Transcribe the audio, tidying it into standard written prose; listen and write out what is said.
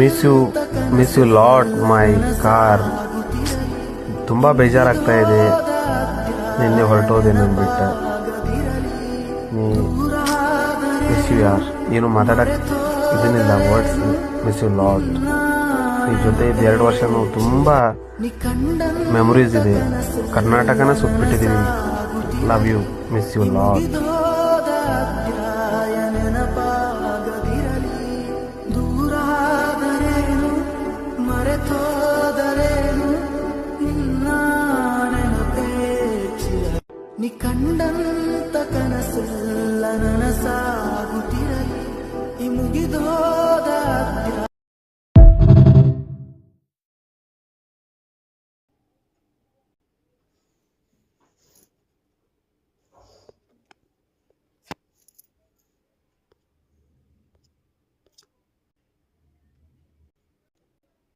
Miss you lot my car. ತುಂಬ ಬೇಜಾರಾಗ್ತಾ ಇದೆ ನಿನ್ನೆ ಹೊರಟೋದೆ ನಂಬಿಟ್ಟು. ಮಿಸ್ ಯು ಯಾರ್, ಏನು ಮಾತಾಡಕ್ಕೆ ಇದನ್ನಿಲ್ಲ ವರ್ಡ್ಸ್. Miss you lot. ಈ ಜೊತೆ 2 ವರ್ಷ ತುಂಬ ಮೆಮೊರೀಸ್ ಇದೆ. ಕರ್ನಾಟಕನ ಸುಟ್ಬಿಟ್ಟಿದ್ದೀವಿ. Love you, miss you lot. ನಿ ಕಂಡಂತ ಕನಸೆಲ್ಲ ನನಸಾಗುತ್ತಿರಲಿ. ಈ ಮುಗಿದೋದ